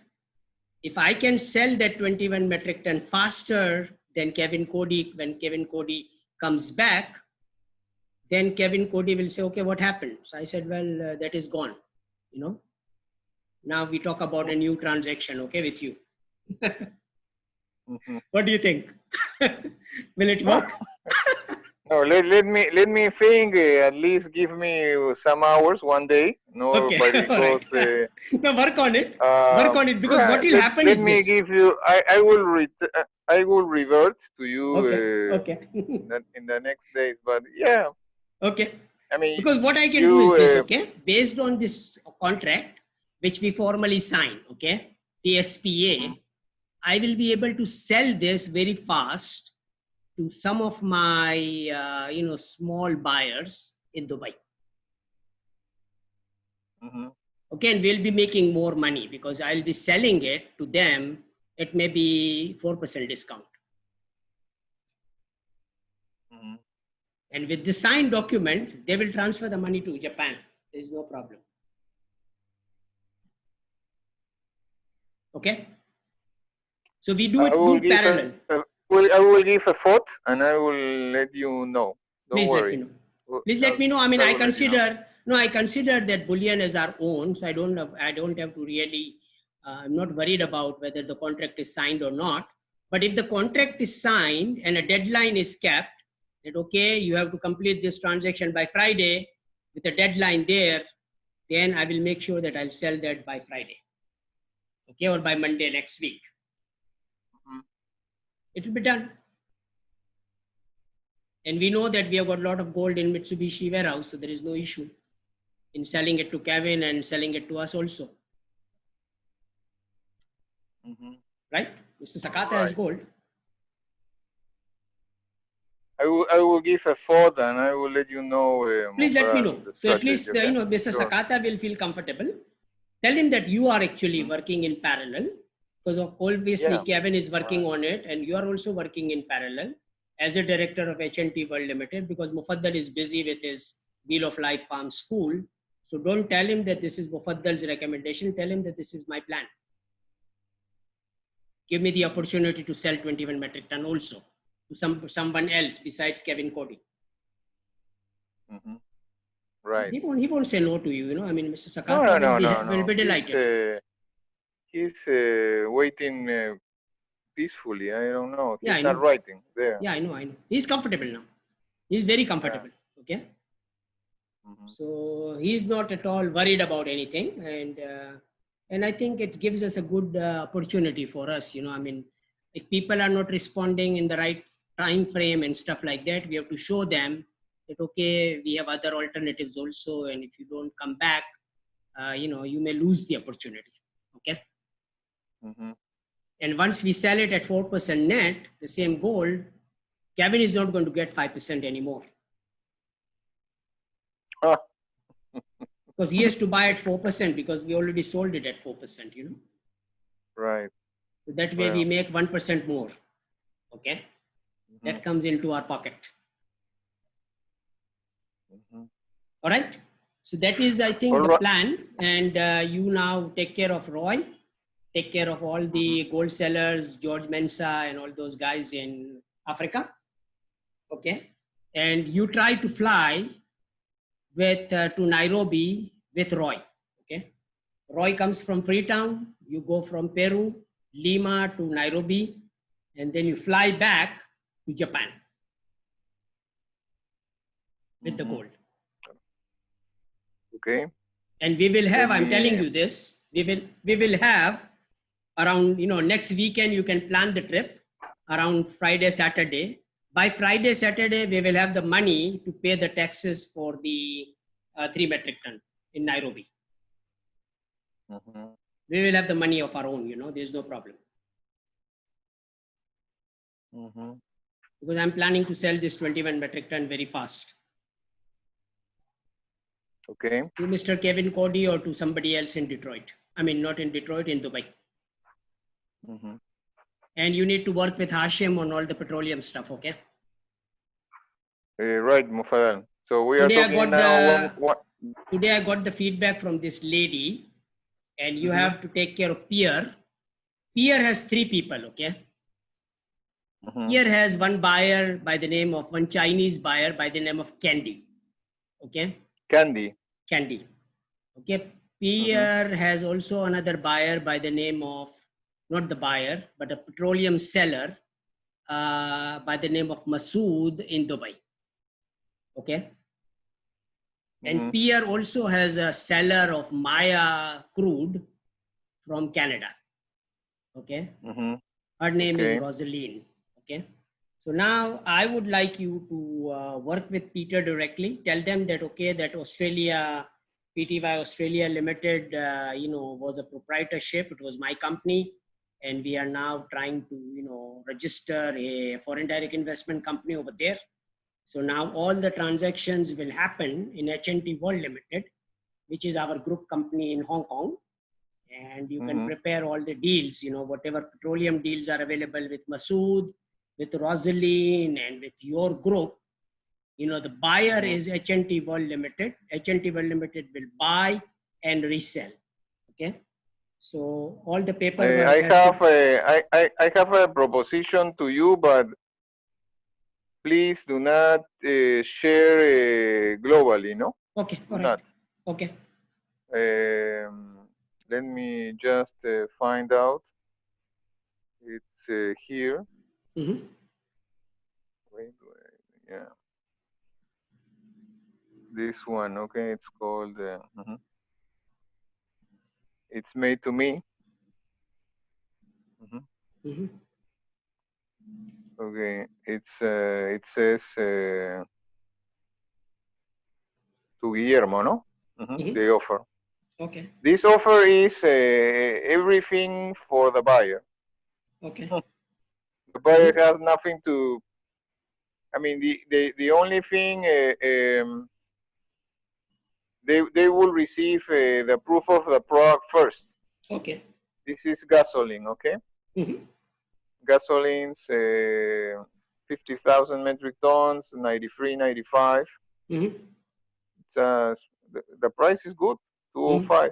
If I can sell that 21 metric ton faster than Kevin Cody, when Kevin Cody comes back, then Kevin Cody will say, okay, what happened? So I said, well, that is gone, Now we talk about a new transaction, okay, with you. What do you think? Will it work? No, let me think. At least give me some hours, one day. No, okay. because no, work on it. Work on it, because what will happen is this. Let me give you. I will revert to you. Okay. In the next days, but yeah. Okay. I mean, because what I can do is this, okay? Based on this contract, which we formally sign, okay, the SPA, I will be able to sell this very fast to some of my, small buyers in Dubai. Okay, and we'll be making more money because I'll be selling it to them at maybe 4% discount. And with the signed document, they will transfer the money to Japan. There is no problem. Okay. So we do I it will do give parallel. I will give a thought and I will let you know. Don't Please let me worry. know. Please let me know. I mean, I I will let you know. consider, no, I consider that bullion as our own. So I don't have to really, I'm not worried about whether the contract is signed or not. But if the contract is signed and a deadline is kept, that okay, you have to complete this transaction by Friday with a deadline there, then I will make sure that I'll sell that by Friday. Okay, or by Monday next week. Mhm. It will be done. And we know that we have got a lot of gold in Mitsubishi warehouse, so there is no issue in selling it to Kevin and selling it to us also. Mhm. Right? Mr. Sakata has Right. gold. I will give a thought and I will let you know, Please let me Mofaran, know. the So at strategy. least, Okay? Mr. Sure. Sakata will feel comfortable. Tell him that you are actually Mhm. working in parallel, because obviously Yeah. Kevin is working Right. on it and you are also working in parallel as a director of H&T World Limited, because Mufaddal is busy with his Wheel of Life Farm School. So don't tell him that this is Mufaddal's recommendation. Tell him that this is my plan. Give me the opportunity to sell 21 metric ton also to someone else besides Kevin Cody. Mhm. Right. He won't say no to you. I mean, Mr. No, Sakata no, no, no, will no. be delighted. He's waiting peacefully. I don't know. Yeah, He's I not know. writing there. Yeah, I know. He's comfortable now. He's very Yeah. comfortable. Okay. Mhm. So he's not at all worried about anything. And I think it gives us a good opportunity for us. I mean, if people are not responding in the right time frame and stuff like that, we have to show them that, okay, we have other alternatives also. And if you don't come back, you may lose the opportunity. Okay. Mhm. And once we sell it at 4% net, the same gold, Kevin is not going to get 5% anymore, Ah. because he has to buy at 4% because we already sold it at 4%, Right. So that way we Well. make 1% more. Okay. Mhm. That comes into our pocket. Mhm. All right. So that is, I think, All the right. plan. And you now take care of Roy, take care of all the gold sellers, George Mensa and all those guys in Africa. Okay. And you try to fly to Nairobi with Roy. Okay. Roy comes from Freetown. You go from Peru, Lima to Nairobi, and then you fly back to Japan with the Mhm. gold. Okay. And we will Let have, I'm telling me. you this, we will have around, next weekend, you can plan the trip around Friday, Saturday. By Friday, Saturday, we will have the money to pay the taxes for the 3 metric ton in Nairobi. Mhm. We will have the money of our own, there's no problem. Mhm. Because I'm planning to sell this 21 metric ton very fast. Okay. To Mr. Kevin Cody or to somebody else in Detroit. I mean, not in Detroit, in Dubai. Mhm. And you need to work with Hashim on all the petroleum stuff, okay? Right, Mufadal. So we are Today I talking got now. today I got the feedback from this lady, and you Mhm. have to take care of Pierre. Pierre has 3 people, okay? Mhm. Pierre has one Chinese buyer by the name of Candy, okay? Candy. Candy, okay? Mhm. Pierre has also another buyer by the name of, not the buyer, but a petroleum seller by the name of Masood in Dubai, okay? And Mhm. Pierre also has a seller of Maya crude from Canada, okay? Mhm. Her name is Okay. Rosaline, okay? So now I would like you to work with Peter directly. Tell them that, okay, that Australia, PTY Australia Limited, was a proprietorship. It was my company. And we are now trying to, register a foreign direct investment company over there. So now all the transactions will happen in H&T World Limited, which is our group company in Hong Kong. And you can Mhm. prepare all the deals, whatever petroleum deals are available with Masood, with Rosaline, and with your group. The buyer Mhm. is H&T World Limited. H&T World Limited will buy and resell, okay? So all the paperwork I has have to, I have a proposition to you, but please do not share globally, no? okay, Do all right, not. okay. Let me just find out. It's here. Mm-hmm. Wait, yeah, this one. Okay, it's called. It's made to me. Mhm. Mm-hmm. Okay, it says to Guillermo, no? Mm-hmm. The offer. Okay, This offer is everything for the buyer. okay. The buyer Mm-hmm. has nothing to. I mean, the only thing they will receive the proof of the product first. Okay. This is gasoline, okay? Mm-hmm. Gasoline's 50,000 metric tons, 93, 95. Mm-hmm. It's the price is good, Mm-hmm. 205.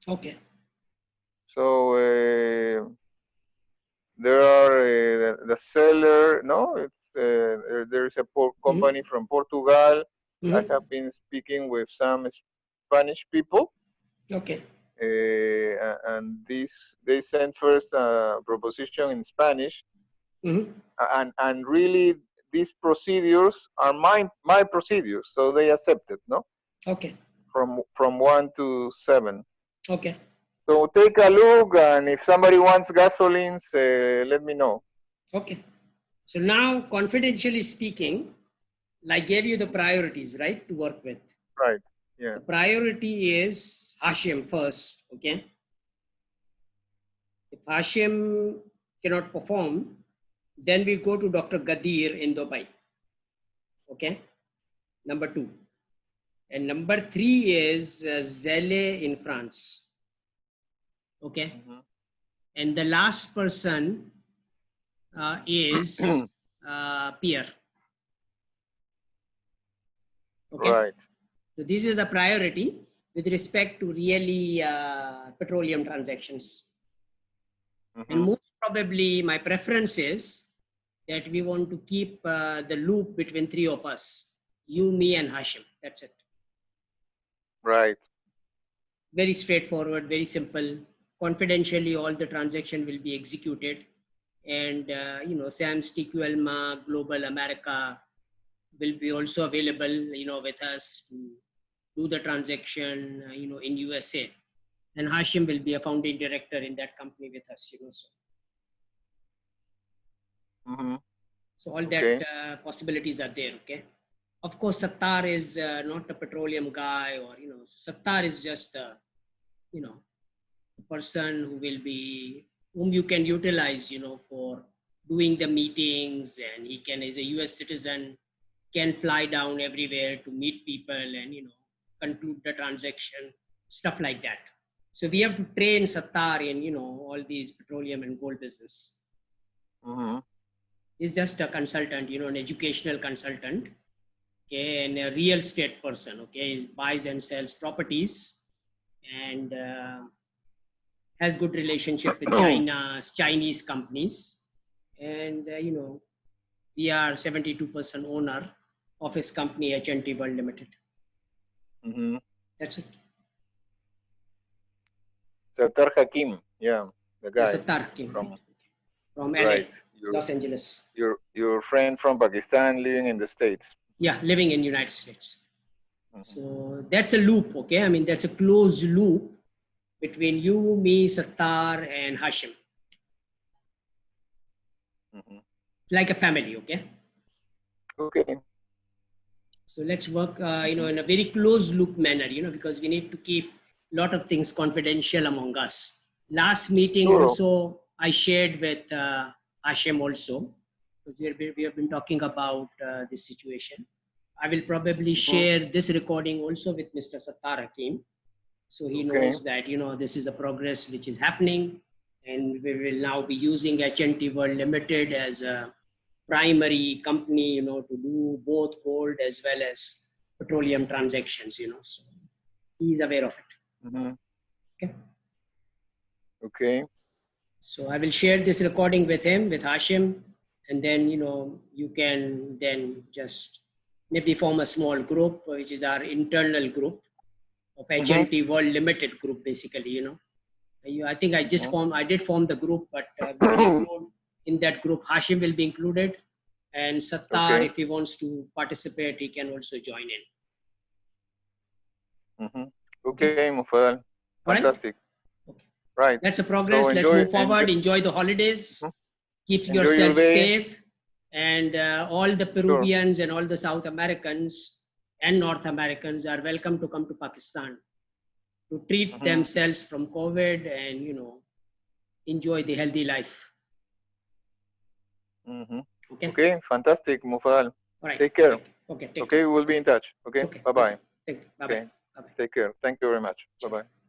Okay. So there are the seller. No, it's there is a Mm-hmm. company from Portugal. I Mm-hmm. have been speaking with some Spanish people, Okay. and this they sent first a proposition in Spanish, Mm-hmm. and really these procedures are my procedures, so they accepted, no, Okay. from 1 to 7. Okay. So take a look, and if somebody wants gasolines, let me know. Okay. So now, confidentially speaking, I gave you the priorities, right, to work with. Right. Yeah. The priority is Hashim first. Okay. If Hashim cannot perform, then we go to Dr. Gadir in Dubai. Okay. Number 2. And number 3 is Zelle in France. Okay. Mhm. And the last person is Pierre. Okay. Right. So this is the priority with respect to really petroleum transactions. And Mhm. most probably my preference is that we want to keep the loop between 3 of us, you, me, and Hashim. That's it. Right. Very straightforward, very simple. Confidentially, all the transaction will be executed. And, Sam's TQLMA, Global America will be also available, with us to do the transaction, in USA. And Hashim will be a founding director in that company with us, Mhm. So all that Okay. possibilities are there, okay? Of course, Sattar is not a petroleum guy, or, Sattar is just, a person who will be, whom you can utilize, for doing the meetings, and he can, as a US citizen, can fly down everywhere to meet people and, conclude the transaction, stuff like that. So we have to train Sattar in, all these petroleum and gold business. Mhm. He's just a consultant, an educational consultant, okay, and a real estate person, okay. He buys and sells properties, and has good relationship with Chinese companies, and we are 72% owner of his company HNT World Limited. Mhm. That's it. Sattar Hakim. Yeah, the Yes, guy Sattar came from from LA, right. Your Los Angeles. your friend from Pakistan living in the States. Yeah, living in United States. Mhm. So that's a loop, okay? I mean, that's a closed loop between you, me, Sattar, and Hashim. Mhm. Like a family, okay? Okay. So let's work, Mhm. in a very closed loop manner, because we need to keep a lot of things confidential among us. Last meeting Sure. also, I shared with Hashim also, because we have been talking about this situation. I will probably Mhm. share this recording also with Mr. Sattar Hakim. So he Okay. knows that, this is a progress which is happening, and we will now be using HNT World Limited as a primary company, to do both gold as well as petroleum transactions, so he is aware of it. Mhm. Okay. Okay. So I will share this recording with him, with Hashim, and then, you know, you can then just maybe form a small group, which is our internal group of HNT World Limited group, basically, you know. I think I did form the group, but we will include in that group, Hashim will be included, and Sattar, Okay. if he wants to participate, he can also join in. Okay, Mufadal. All right? Fantastic. Okay. Right. That's a progress. So Let's move forward. Enjoy the holidays. Keep enjoy your yourself day. safe. And all the Peruvians and all the South Americans and North Americans are welcome to come to Pakistan to treat themselves from COVID and, you know, enjoy the healthy life. Okay. Okay, fantastic, Mufadal. All right. Take care. Okay. Take okay, care. we'll be in touch. Okay. Okay. Bye-bye. Bye-bye. Okay. Take care. Thank you very much. Bye-bye.